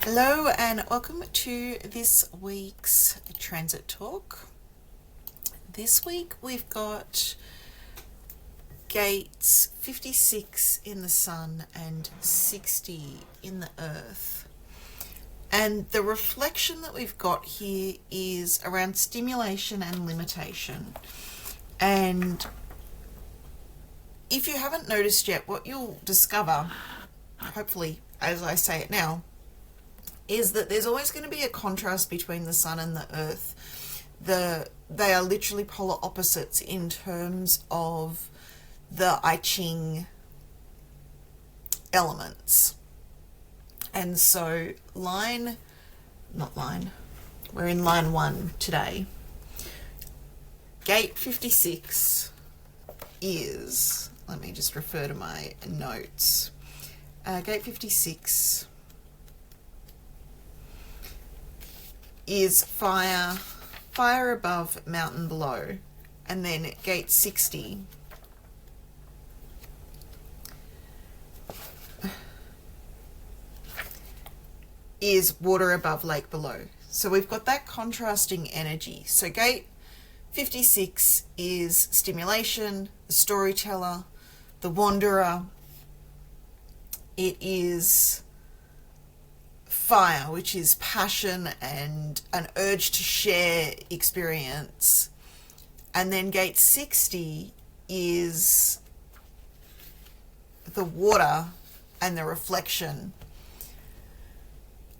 Hello and welcome to this week's Transit Talk. This week we've got gates 56 in the Sun and 60 in the Earth. And the reflection that we've got here is around stimulation and limitation. And if you haven't noticed yet, what you'll discover, hopefully as I say it now, is that there's always going to be a contrast between the Sun and the Earth. They are literally polar opposites in terms of the I Ching elements. And so we're in line 1 today. Gate 56 is, let me just refer to my notes. Gate 56 is fire above, mountain below. And then gate 60 is water above, lake below. So we've got that contrasting energy. So gate 56 is stimulation, the storyteller, the wanderer. It is fire, which is passion and an urge to share experience. And then gate 60 is the water and the reflection,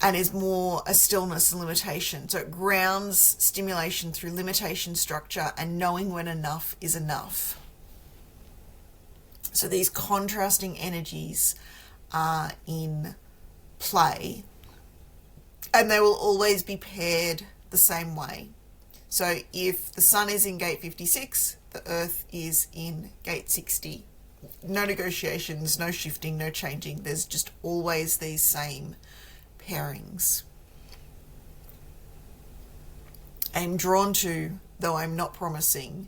and is more a stillness and limitation. So it grounds stimulation through limitation structure and knowing when enough is enough. So these contrasting energies are in play, and they will always be paired the same way. So if the Sun is in gate 56, the Earth is in gate 60. No negotiations, no shifting, no changing. There's just always these same pairings. I'm drawn to, though I'm not promising,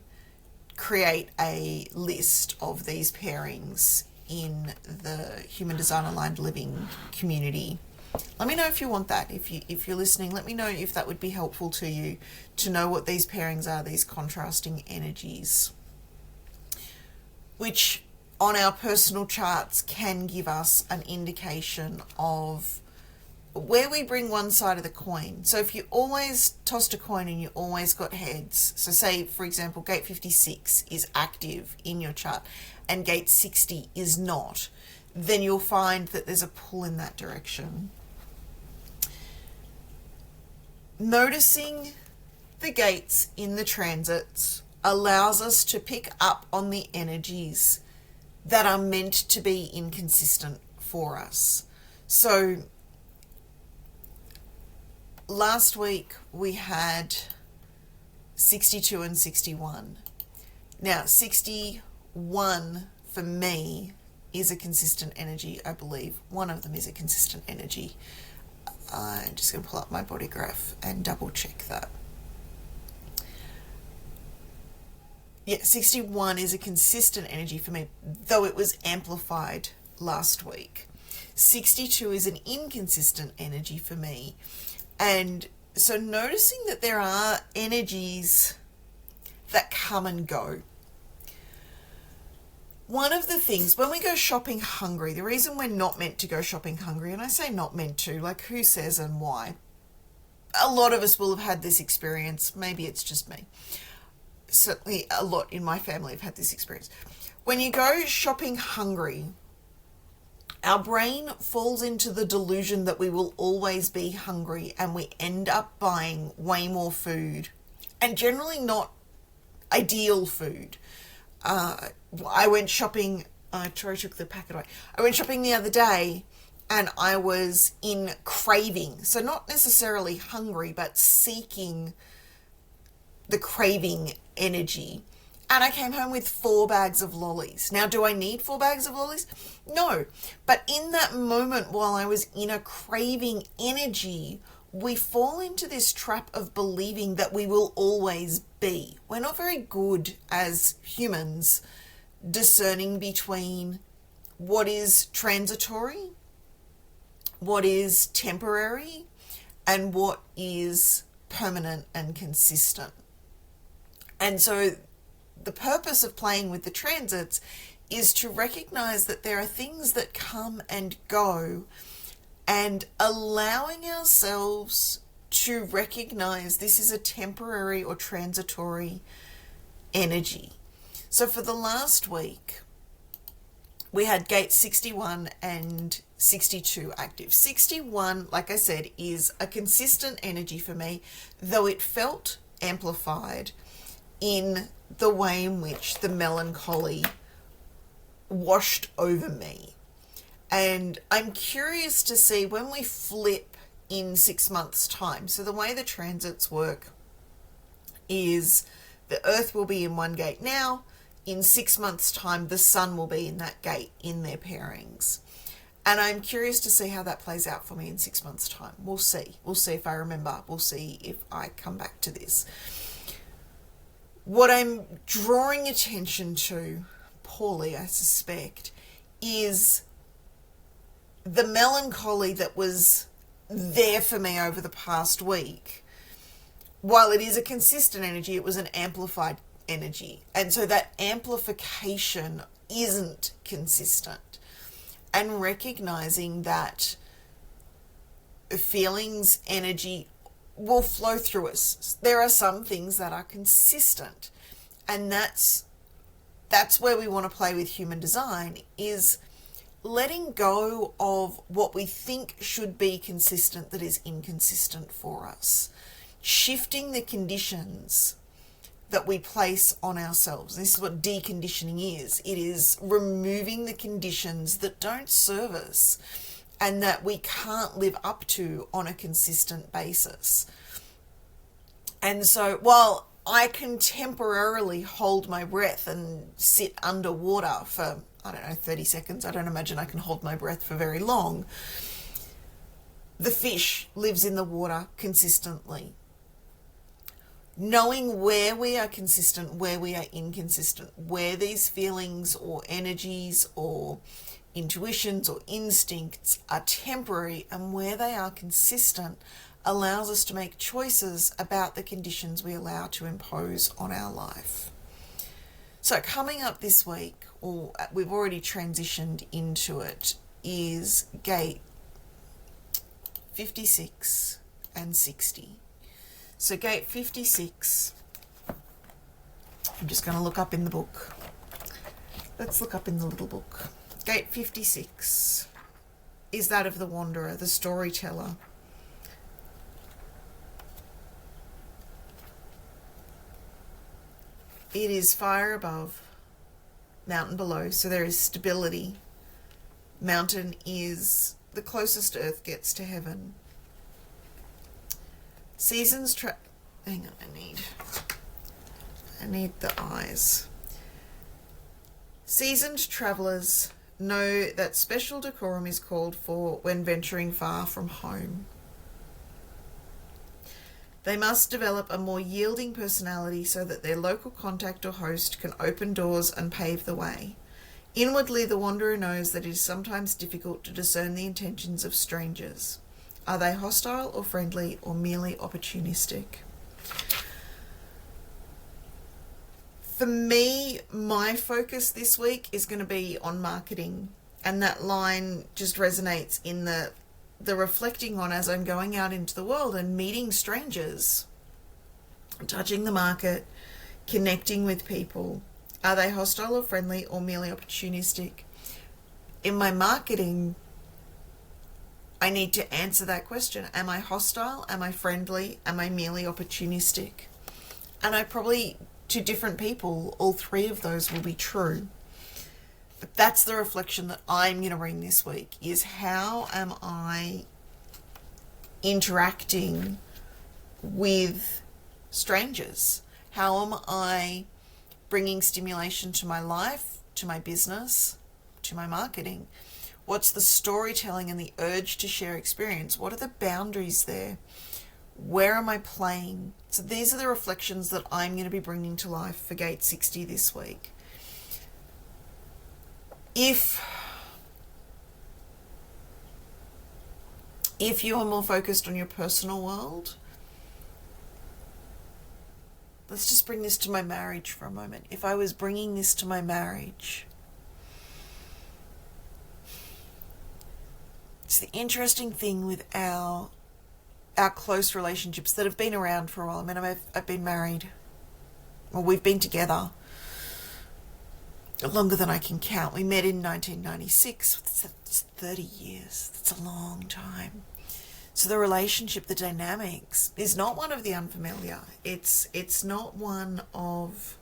create a list of these pairings in the Human Design Aligned Living community. Let me know if you want that. If you're listening, let me know if that would be helpful to you, to know what these pairings are, these contrasting energies, which on our personal charts can give us an indication of where we bring one side of the coin. So if you always tossed a coin and you always got heads, so say for example gate 56 is active in your chart and gate 60 is not, then you'll find that there's a pull in that direction. Noticing the gates in the transits allows us to pick up on the energies that are meant to be inconsistent for us. So last week we had 62 and 61. Now 61 for me is a consistent energy, I believe. One of them is a consistent energy. I'm just going to pull up my body graph and double check that. Yeah, 61 is a consistent energy for me, though it was amplified last week. 62 is an inconsistent energy for me. And so noticing that there are energies that come and go. One of the things, when we go shopping hungry, the reason we're not meant to go shopping hungry, and I say not meant to, like who says and why? A lot of us will have had this experience. Maybe it's just me. Certainly a lot in my family have had this experience. When you go shopping hungry, our brain falls into the delusion that we will always be hungry, and we end up buying way more food, and generally not ideal food. I went shopping, Tori took the packet away. I went shopping the other day and I was in craving. So not necessarily hungry, but seeking the craving energy. And I came home with 4 bags of lollies. Now, do I need 4 bags of lollies? No. But in that moment, while I was in a craving energy, we fall into this trap of believing that we will always be. We're not very good as humans discerning between what is transitory what is temporary and what is permanent and consistent. And so the purpose of playing with the transits is to recognize that there are things that come and go, and allowing ourselves to recognize this is a temporary or transitory energy. So for the last week, we had gate 61 and 62 active. 61, like I said, is a consistent energy for me, though it felt amplified in the way in which the melancholy washed over me. And I'm curious to see when we flip in 6 months' time. So the way the transits work is the Earth will be in one gate now. In 6 months' time, the Sun will be in that gate in their pairings. And I'm curious to see how that plays out for me in 6 months' time. We'll see. We'll see if I remember. We'll see if I come back to this. What I'm drawing attention to, poorly I suspect, is the melancholy that was there for me over the past week. While it is a consistent energy, it was an amplified energy. And so that amplification isn't consistent. And recognizing that feelings, energy will flow through us. There are some things that are consistent. And that's where we want to play with human design, is letting go of what we think should be consistent that is inconsistent for us. Shifting the conditions that we place on ourselves. This is what deconditioning is. It is removing the conditions that don't serve us and that we can't live up to on a consistent basis. And so while I can temporarily hold my breath and sit underwater for, 30 seconds. I don't imagine I can hold my breath for very long. The fish lives in the water consistently. Knowing where we are consistent, where we are inconsistent, where these feelings or energies or intuitions or instincts are temporary and where they are consistent allows us to make choices about the conditions we allow to impose on our life. So coming up this week, or we've already transitioned into it, is gate 56 and 60. So gate 56, I'm just going to look up in the book. Let's look up in the little book. Gate 56 is that of the wanderer, the storyteller. It is fire above, mountain below, so there is stability. Mountain is the closest Earth gets to heaven. Seasons hang on, I need the eyes. Seasoned travellers know that special decorum is called for when venturing far from home. They must develop a more yielding personality so that their local contact or host can open doors and pave the way. Inwardly, the wanderer knows that it is sometimes difficult to discern the intentions of strangers. Are they hostile or friendly or merely opportunistic? For me, my focus this week is going to be on marketing, and that line just resonates in the reflecting on as I'm going out into the world and meeting strangers, touching the market, connecting with people. Are they hostile or friendly or merely opportunistic? In my marketing, I need to answer that question. Am I hostile? Am I friendly? Am I merely opportunistic? And I probably, to different people, all three of those will be true. But that's the reflection that I'm going to bring this week, is how am I interacting with strangers? How am I bringing stimulation to my life, to my business, to my marketing? What's the storytelling and the urge to share experience? What are the boundaries there? Where am I playing? So these are the reflections that I'm going to be bringing to life for Gate 60 this week. If If you are more focused on your personal world, let's just bring this to my marriage for a moment. If I was bringing this to my marriage, it's the interesting thing with our close relationships that have been around for a while. I mean, I've been married, well, we've been together longer than I can count. We met in 1996. That's 30 years. That's a long time. So the relationship, the dynamics, is not one of the unfamiliar. It's not one of...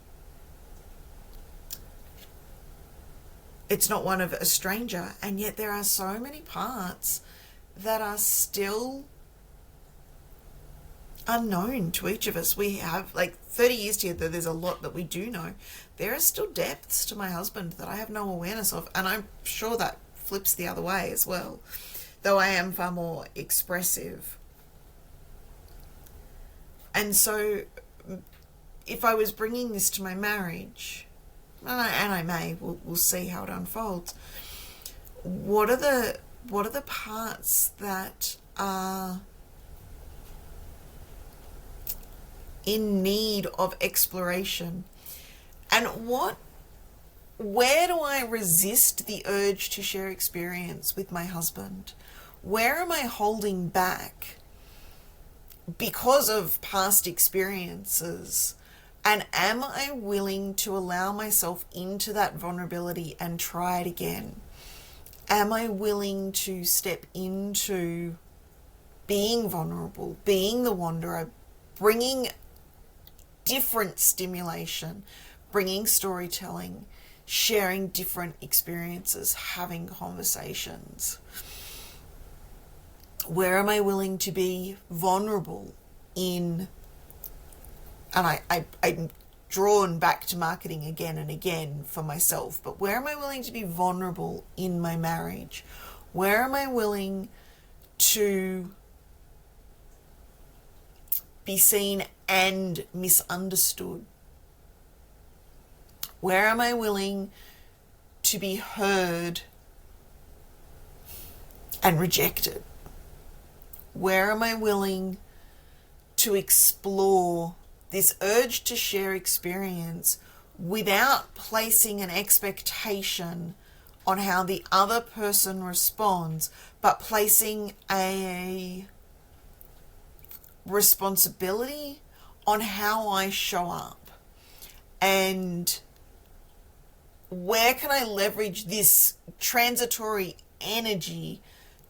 It's not one of a stranger, and yet there are so many parts that are still unknown to each of us. We have, like, 30 years together, there's a lot that we do know. There are still depths to my husband that I have no awareness of, and I'm sure that flips the other way as well, though I am far more expressive. And so if I was bringing this to my marriage, and I may, we'll see how it unfolds, what are the parts that are in need of exploration? And where do I resist the urge to share experience with my husband? Where am I holding back because of past experiences? And am I willing to allow myself into that vulnerability and try it again? Am I willing to step into being vulnerable, being the wanderer, bringing different stimulation, bringing storytelling, sharing different experiences, having conversations? Where am I willing to be vulnerable in... And I'm drawn back to marketing again and again for myself, but where am I willing to be vulnerable in my marriage? Where am I willing to be seen and misunderstood? Where am I willing to be heard and rejected? Where am I willing to explore this urge to share experience without placing an expectation on how the other person responds, but placing a responsibility on how I show up? And where can I leverage this transitory energy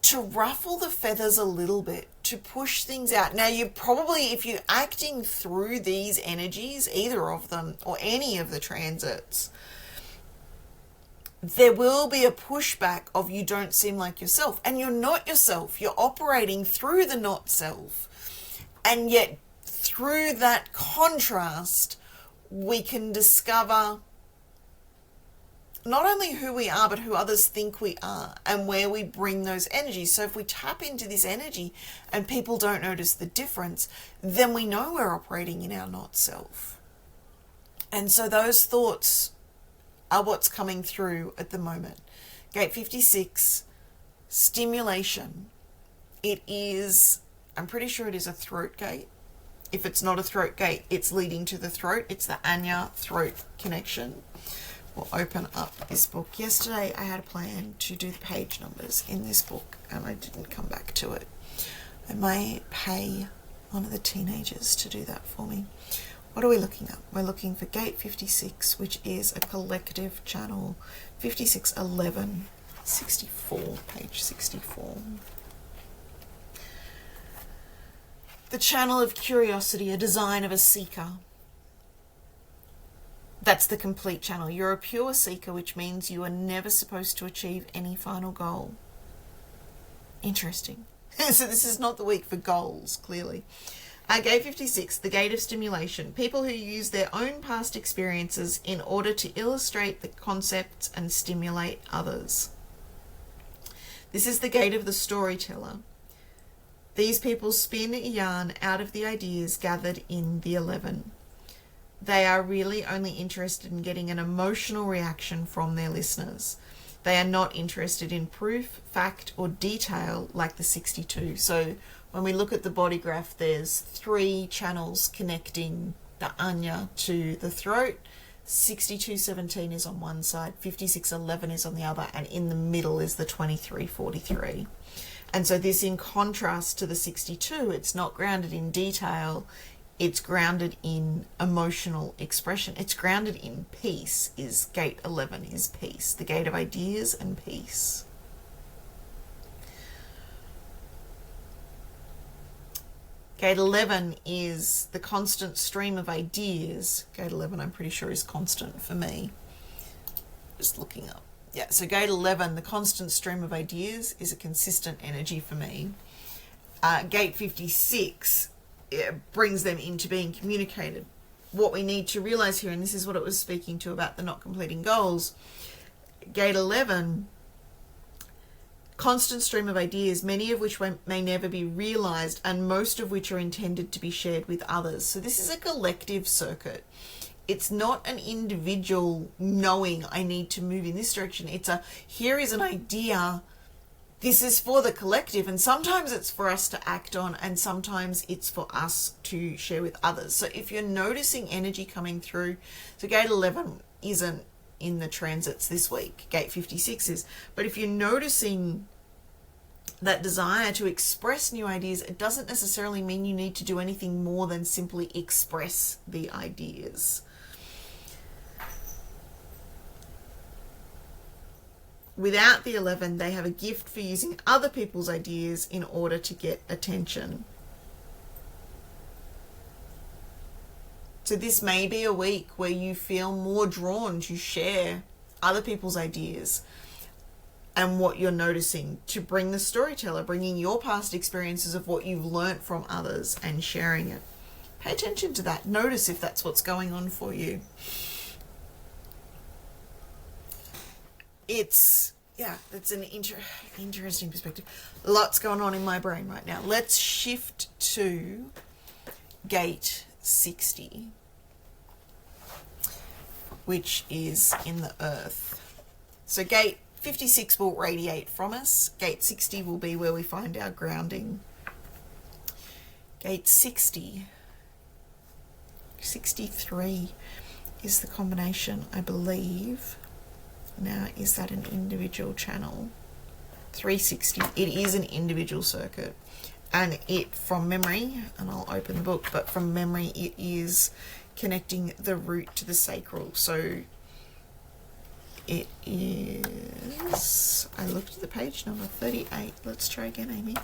to ruffle the feathers a little bit, to push things out? Now, you probably, if you're acting through these energies, either of them or any of the transits, there will be a pushback of you don't seem like yourself, and you're not yourself. You're operating through the not self, and yet through that contrast, we can discover not only who we are, but who others think we are, and where we bring those energies. So if we tap into this energy and people don't notice the difference, then we know we're operating in our not self. And so those thoughts are what's coming through at the moment. Gate 56, stimulation. It is, I'm pretty sure it is a throat gate. If it's not a throat gate, it's leading to the throat. It's the Anya throat connection. We'll open up this book. Yesterday I had a plan to do the page numbers in this book, and I didn't come back to it. I may pay one of the teenagers to do that for me. What are we looking at? We're looking for gate 56, which is a collective channel. 5611 64, page 64. The channel of curiosity, a design of a seeker. That's the complete channel. You're a pure seeker, which means you are never supposed to achieve any final goal. Interesting. So this is not the week for goals, clearly. Gate 56, the gate of stimulation. People who use their own past experiences in order to illustrate the concepts and stimulate others. This is the gate of the storyteller. These people spin a yarn out of the ideas gathered in the 11. They are really only interested in getting an emotional reaction from their listeners. They are not interested in proof, fact, or detail like the 62. So when we look at the body graph, there's 3 channels connecting the anya to the throat. 6217 is on one side, 5611 is on the other, and in the middle is the 2343. And so this, in contrast to the 62, it's not grounded in detail, it's grounded in emotional expression. It's grounded in peace. Is gate 11 is peace, the gate of ideas and peace. Gate 11 is the constant stream of ideas. Gate 11, I'm pretty sure, is constant for me. Just looking up. Yeah, so gate 11, the constant stream of ideas, is a consistent energy for me. Gate 56, it brings them into being communicated. What we need to realize here, and this is what it was speaking to about the not completing goals, gate 11, constant stream of ideas, many of which may never be realized, and most of which are intended to be shared with others. So this is a collective circuit. It's not an individual knowing I need to move in this direction. It's a, here is an idea, this is for the collective, and sometimes it's for us to act on, and sometimes it's for us to share with others. So if you're noticing energy coming through, so gate 11 isn't in the transits this week, gate 56 is, but if you're noticing that desire to express new ideas, it doesn't necessarily mean you need to do anything more than simply express the ideas. Without the 11, they have a gift for using other people's ideas in order to get attention. So this may be a week where you feel more drawn to share other people's ideas and what you're noticing, to bring the storyteller, bringing your past experiences of what you've learnt from others and sharing it. Pay attention to that. Notice if that's what's going on for you. It's, yeah, that's an interesting perspective. Lots going on in my brain right now. Let's shift to gate 60, which is in the earth. So gate 56 will radiate from us. Gate 60 will be where we find our grounding. Gate 60, 63 is the combination, I believe. Now, is that an individual channel? 360, it is an individual circuit. And it, from memory, and I'll open the book, but from memory, it is connecting the root to the sacral. So it is, I looked at the page number 38. Let's try again, Amy.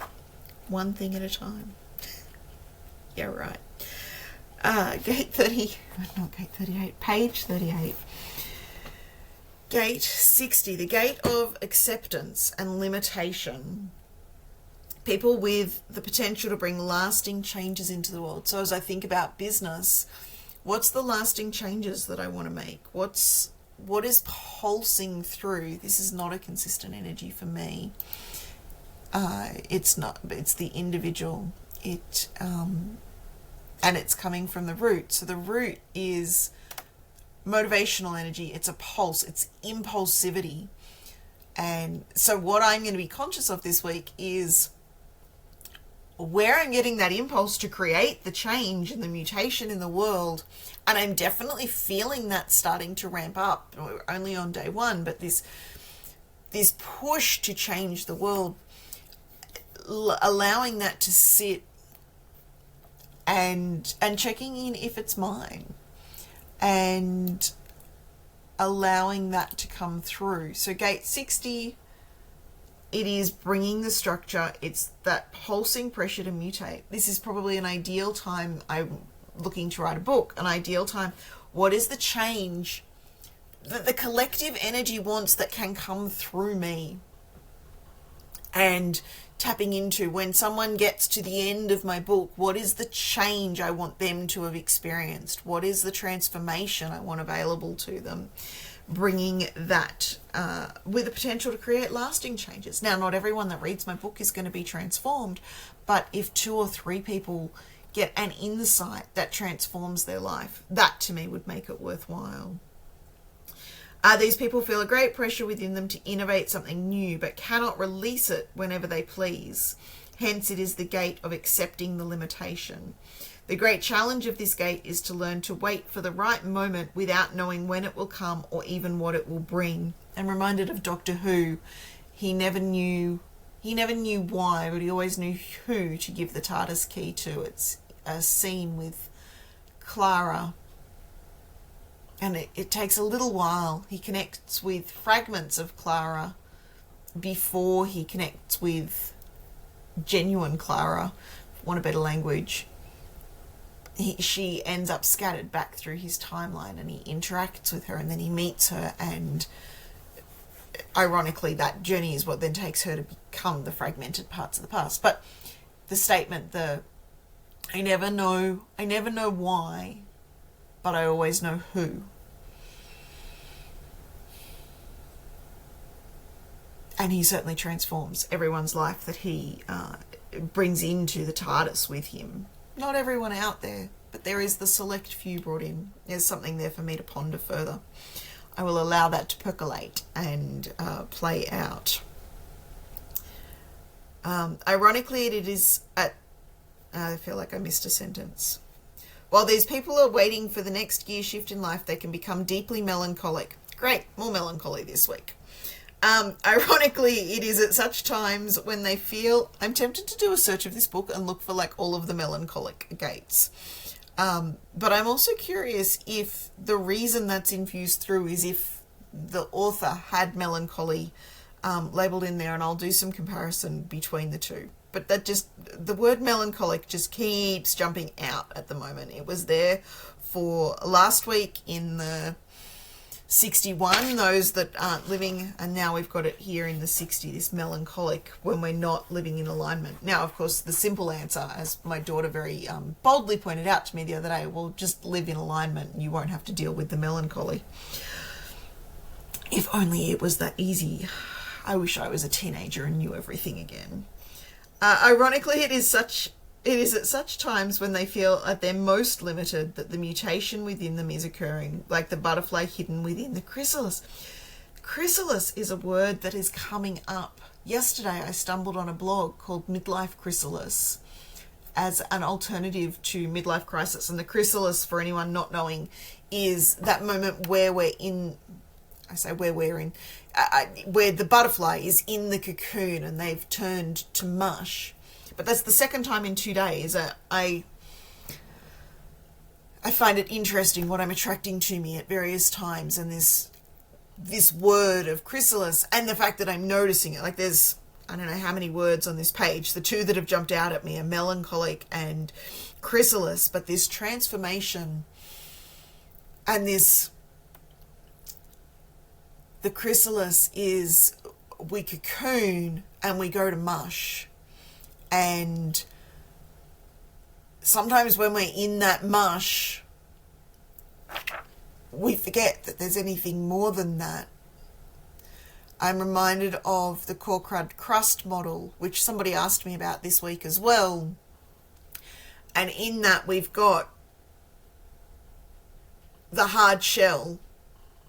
One thing at a time. Yeah, right. Gate 30, not gate 38, page 38. Gate 60, the gate of acceptance and limitation. People with the potential to bring lasting changes into the world. So as I think about business, what's the lasting changes that I want to make? What is pulsing through? This is not a consistent energy for me. It's not, but it's the individual. And it's coming from the root. So the root is motivational energy. It's a pulse. It's impulsivity. And so what I'm going to be conscious of this week is where I'm getting that impulse to create the change and the mutation in the world. And I'm definitely feeling that starting to ramp up. We're only on day 1, but this push to change the world, allowing that to sit and checking in if it's mine, and allowing that to come through. So gate 60, it is bringing the structure. It's that pulsing pressure to mutate. This is probably an ideal time. I'm looking to write a book, an ideal time. What is the change that the collective energy wants that can come through me? And tapping into, when someone gets to the end of my book, what is the change I want them to have experienced? What is the transformation I want available to them? Bringing that with the potential to create lasting changes. Now, not everyone that reads my book is going to be transformed, but if 2 or 3 people get an insight that transforms their life, that to me would make it worthwhile. These people feel a great pressure within them to innovate something new, but cannot release it whenever they please. Hence, it is the gate of accepting the limitation. The great challenge of this gate is to learn to wait for the right moment without knowing when it will come or even what it will bring. I'm reminded of Doctor Who. He never knew why, but he always knew who to give the TARDIS key to. It's a scene with Clara, and it takes a little while. He connects with fragments of Clara before he connects with genuine Clara, for want of better language. She ends up scattered back through his timeline, and he interacts with her, and then he meets her, and ironically that journey is what then takes her to become the fragmented parts of the past. But the statement, I never know why, but I always know who. And he certainly transforms everyone's life that he brings into the TARDIS with him. Not everyone out there, but there is the select few brought in. There's something there for me to ponder further. I will allow that to percolate and play out. Ironically, it is at... I feel like I missed a sentence. While these people are waiting for the next gear shift in life, they can become deeply melancholic. Great, more melancholy this week. Ironically, it is at such times when they feel... I'm tempted to do a search of this book and look for like all of the melancholic gates. But I'm also curious if the reason that's infused through is if the author had melancholy labelled in there, and I'll do some comparison between the two. But the word melancholic just keeps jumping out at the moment. It was there for last week in the 61, those that aren't living, and now we've got it here in the 60, this melancholic, when we're not living in alignment. Now, of course, the simple answer, as my daughter very boldly pointed out to me the other day, well, just live in alignment and you won't have to deal with the melancholy. If only it was that easy. I wish I was a teenager and knew everything again. Ironically, it is at such times when they feel at their most limited that the mutation within them is occurring, like the butterfly hidden within the chrysalis. Chrysalis is a word that is coming up. Yesterday I stumbled on a blog called Midlife Chrysalis as an alternative to midlife crisis. And the chrysalis, for anyone not knowing, is that moment where we're in... I say where we're in... where the butterfly is in the cocoon and they've turned to mush. But that's the second time in 2 days. I find it interesting what I'm attracting to me at various times, and this word of chrysalis, and the fact that I'm noticing it. Like there's, I don't know how many words on this page. The two that have jumped out at me are melancholic and chrysalis, but this transformation and the chrysalis is we cocoon and we go to mush. And sometimes when we're in that mush, we forget that there's anything more than that. I'm reminded of the core crust model, which somebody asked me about this week as well. And in that we've got the hard shell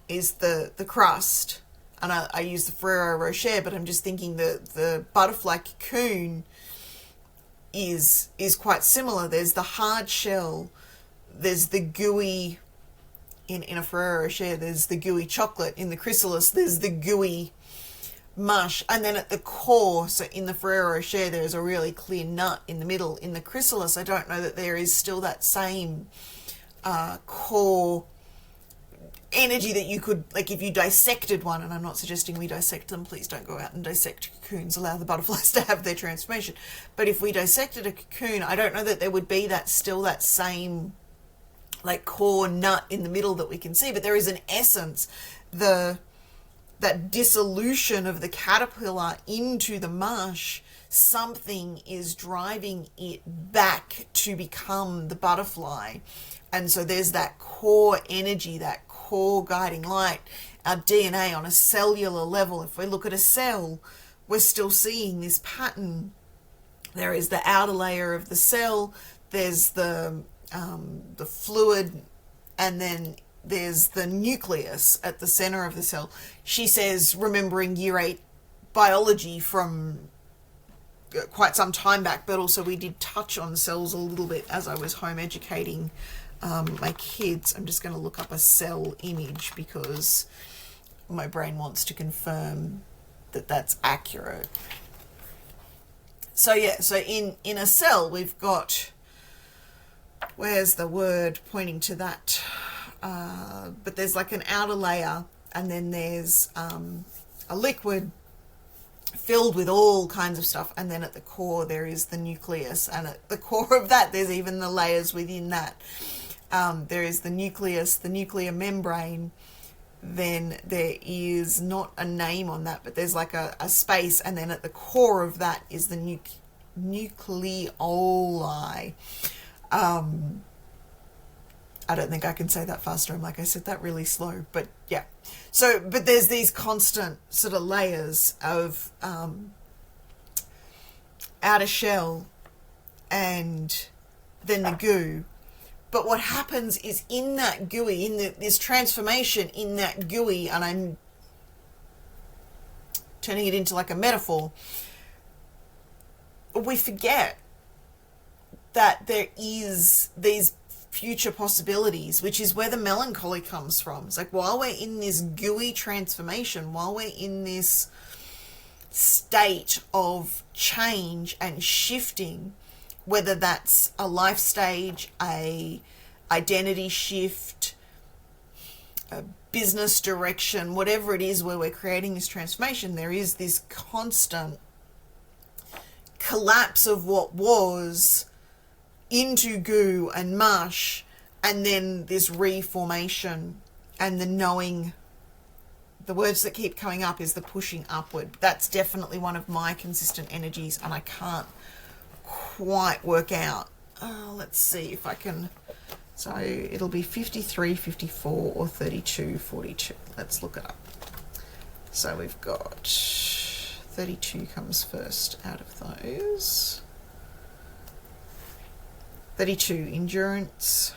is the crust. And I use the Ferrero Rocher, but I'm just thinking the butterfly cocoon is quite similar. There's the hard shell, there's the gooey in a Ferrero Rocher, there's the gooey chocolate. In the chrysalis, there's the gooey mush, and then at the core, so in the Ferrero Rocher there's a really clear nut in the middle. In the chrysalis, I don't know that there is still that same core energy that you could, like if you dissected one, and I'm not suggesting we dissect them, please don't go out and dissect cocoons, allow the butterflies to have their transformation, but if we dissected a cocoon, I don't know that there would be that same like core nut in the middle that we can see, but there is an essence, that dissolution of the caterpillar into the mush. Something is driving it back to become the butterfly, and so there's that core energy, that core guiding light, our DNA on a cellular level. If we look at a cell, we're still seeing this pattern. There is the outer layer of the cell, there's the fluid, and then there's the nucleus at the center of the cell. She says, remembering year 8 biology from quite some time back, but also we did touch on cells a little bit as I was home educating my kids. I'm just going to look up a cell image because my brain wants to confirm that that's accurate. So yeah, so in a cell we've got, where's the word pointing to that? But there's like an outer layer, and then there's a liquid filled with all kinds of stuff, and then at the core there is the nucleus, and at the core of that there's even the layers within that. There is the nucleus, the nuclear membrane, then there is not a name on that, but there's like a space, and then at the core of that is the nucleoli. I don't think I can say that faster. I'm like, I said that really slow, but yeah. So, but there's these constant sort of layers of outer shell and then the goo. But what happens is in that gooey, this transformation in that gooey, and I'm turning it into like a metaphor, we forget that there is these future possibilities, which is where the melancholy comes from. It's like, while we're in this gooey transformation, while we're in this state of change and shifting, whether that's a life stage, a identity shift, a business direction, whatever it is where we're creating this transformation, there is this constant collapse of what was into goo and mush, and then this reformation, and the knowing. The words that keep coming up is the pushing upward. That's definitely one of my consistent energies, and I can't quite work out. Let's see if I can. So it'll be 53, 54, or 32, 42. Let's look it up. So we've got 32 comes first out of those. 32, endurance.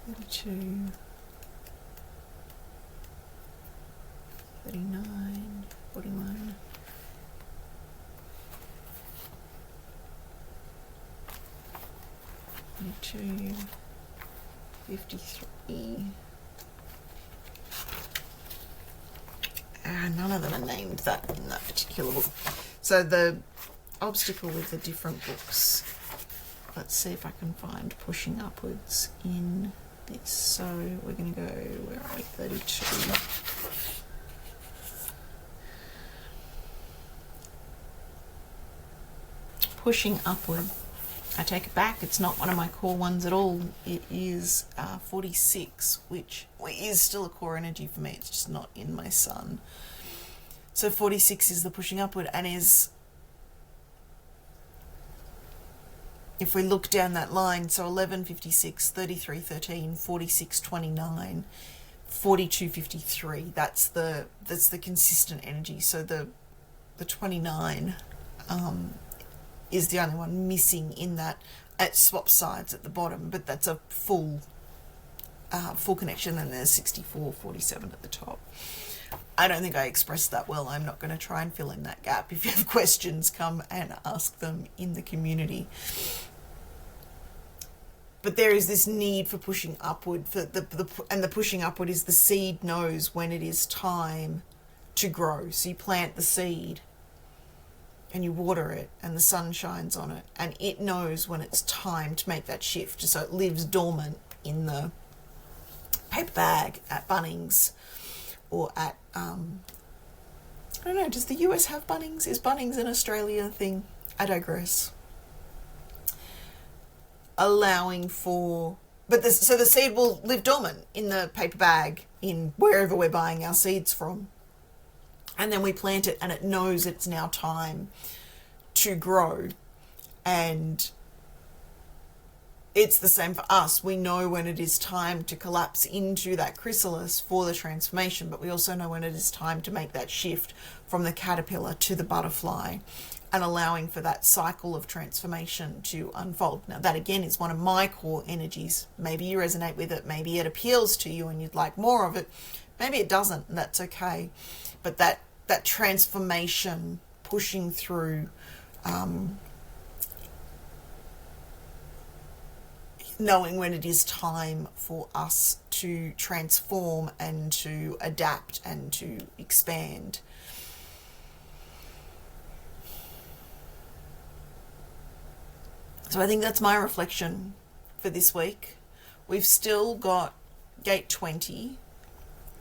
32. 39, 41. 42, 53. None of them are named that in that particular book. So the obstacle with the different books. Let's see if I can find pushing upwards in this. So we're going to go, where are we? 32. Pushing upward. I take it back. It's not one of my core ones at all. It is 46, which is still a core energy for me. It's just not in my sun. So 46 is the pushing upward, and is, if we look down that line, so 11, 56, 33, 13, 46, 29, 42, 53. That's the consistent energy. So the 29 is the only one missing in that. It swaps sides at the bottom, but that's a full connection, and there's 64, 47 at the top. I don't think I expressed that well. I'm not going to try and fill in that gap. If you have questions, come and ask them in the community. But there is this need for pushing upward, and the pushing upward is the seed knows when it is time to grow. So you plant the seed and you water it, and the sun shines on it, and it knows when it's time to make that shift. So it lives dormant in the paper bag at Bunnings, or at I don't know, does the US have Bunnings? Is Bunnings an Australia thing? I digress. Allowing for, so the seed will live dormant in the paper bag in wherever we're buying our seeds from, and then we plant it, and it knows it's now time to grow. And it's the same for us. We know when it is time to collapse into that chrysalis for the transformation, but we also know when it is time to make that shift from the caterpillar to the butterfly, and allowing for that cycle of transformation to unfold. Now, that again is one of my core energies. Maybe you resonate with it, maybe it appeals to you and you'd like more of it, maybe it doesn't, and that's okay. But that transformation, pushing through, knowing when it is time for us to transform and to adapt and to expand. So I think that's my reflection for this week. We've still got gate 20,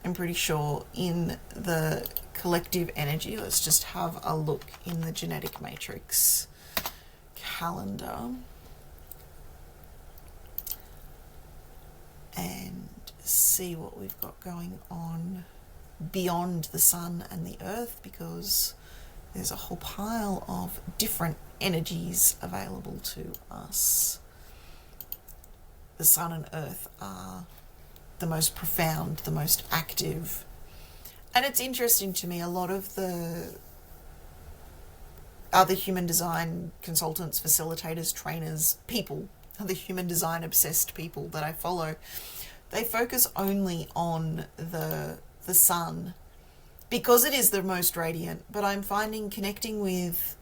I'm pretty sure, in the collective energy. Let's just have a look in the genetic matrix calendar and see what we've got going on beyond the sun and the earth, because there's a whole pile of different energies available to us. The sun and earth are the most profound, the most active. And it's interesting to me, a lot of the other human design consultants, facilitators, trainers, people, other human design obsessed people that I follow, they focus only on the sun because it is the most radiant. But I'm finding, connecting with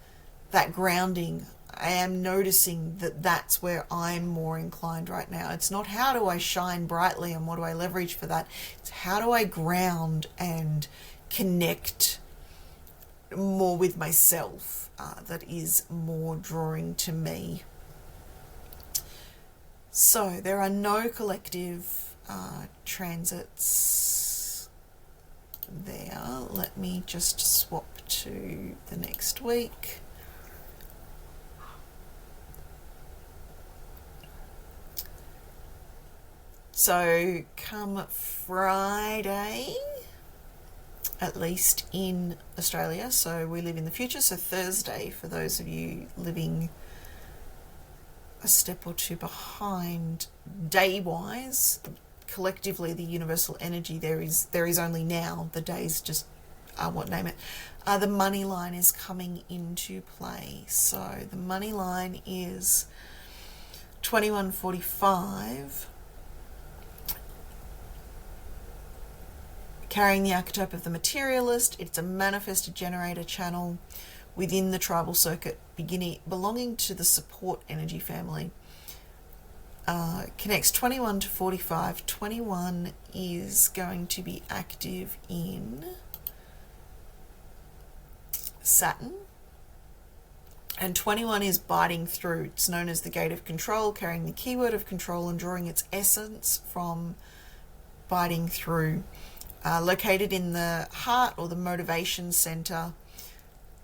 that grounding, I am noticing that that's where I'm more inclined right now. It's not how do I shine brightly and what do I leverage for that. It's how do I ground and connect more with myself, that is more drawing to me. So there are no collective transits there. Let me just swap to the next week. So come Friday, at least in Australia, so we live in the future, so Thursday for those of you living a step or two behind day-wise, collectively the universal energy, there is only now, the days just the money line is coming into play. So the money line is 2145, carrying the archetype of the materialist. It's a manifested generator channel within the tribal circuit, belonging to the support energy family. Connects 21 to 45. 21 is going to be active in Saturn, and 21 is biting through. It's known as the gate of control, carrying the keyword of control and drawing its essence from biting through. Located in the heart or the motivation center,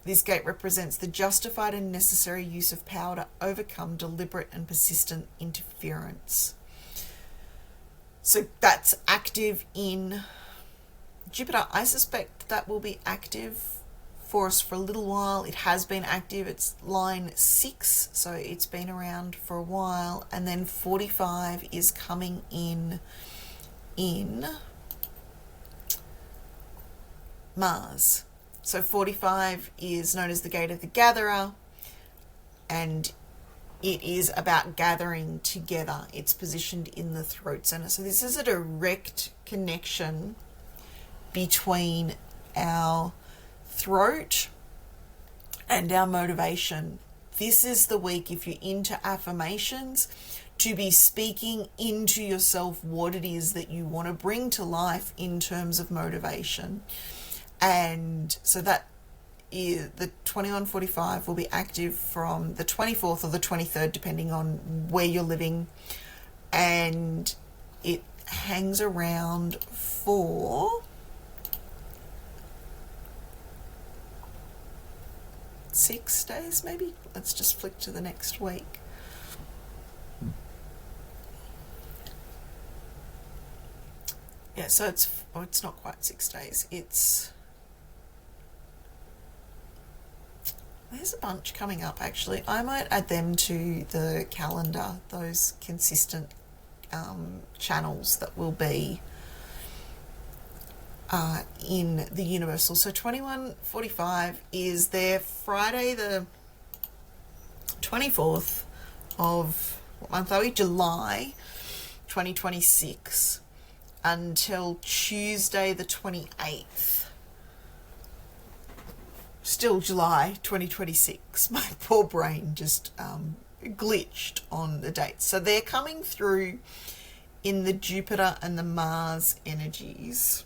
this gate represents the justified and necessary use of power to overcome deliberate and persistent interference. So that's active in Jupiter. I suspect that will be active for us for a little while. It has been active. It's line 6, so it's been around for a while. And then 45 is coming in Mars. So 45 is known as the gate of the gatherer, and it is about gathering together. It's positioned in the throat center. So this is a direct connection between our throat and our motivation. This is the week, if you're into affirmations, to be speaking into yourself what it is that you want to bring to life in terms of motivation. And so that is the 2145 will be active from the 24th or the 23rd, depending on where you're living. And it hangs around for 6 days, maybe. Let's just flick to the next week. Yeah, so it's not quite 6 days. It's There's a bunch coming up, actually. I might add them to the calendar, those consistent channels that will be in the universal. So 2145 is there Friday the 24th of what month are we? July 2026 until Tuesday the 28th. Still July 2026. My poor brain just glitched on the dates. So they're coming through in the Jupiter and the Mars energies.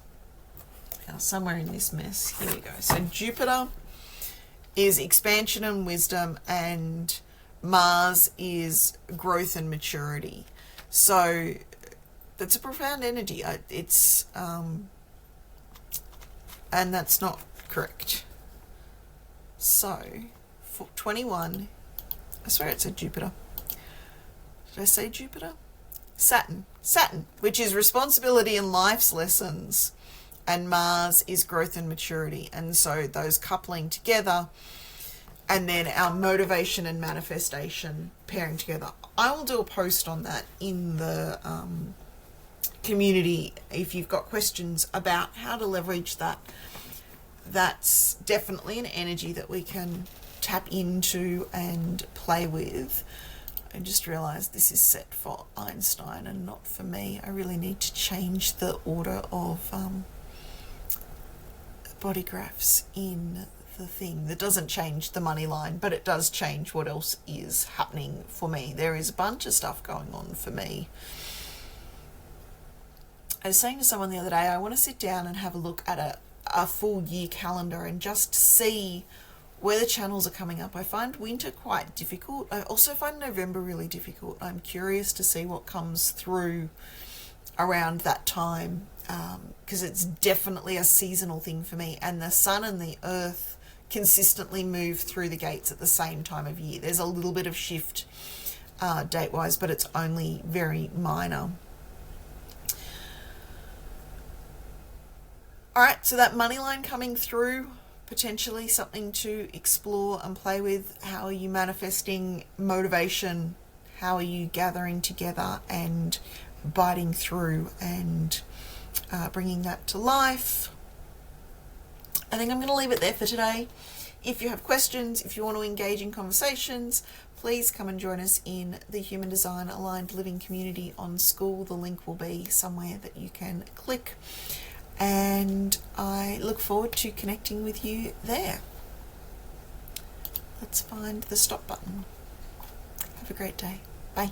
Now, somewhere in this mess, here we go. So Jupiter is expansion and wisdom, and Mars is growth and maturity. So that's a profound energy. It's and that's not correct. So for 21, I swear it said Jupiter. Did I say Jupiter? Saturn, which is responsibility and life's lessons, and Mars is growth and maturity. And so those coupling together, and then our motivation and manifestation pairing together. I will do a post on that in the community if you've got questions about how to leverage that. That's definitely an energy that we can tap into and play with. I just realized this is set for Einstein and not for me. I really need to change the order of body graphs in the thing. That doesn't change the money line, but it does change what else is happening for me. There is a bunch of stuff going on for me. I was saying to someone the other day, I want to sit down and have a look at a full year calendar and just see where the channels are coming up. I find winter quite difficult. I also find November really difficult. I'm curious to see what comes through around that time, because it's definitely a seasonal thing for me, and the sun and the earth consistently move through the gates at the same time of year. There's a little bit of shift date wise, but it's only very minor. All right, so that money line coming through, potentially something to explore and play with. How are you manifesting motivation? How are you gathering together and biting through and bringing that to life? I think I'm going to leave it there for today. If you have questions, if you want to engage in conversations, please come and join us in the Human Design Aligned Living community on Skool. The link will be somewhere that you can click. And I look forward to connecting with you there. Let's find the stop button. Have a great day. Bye.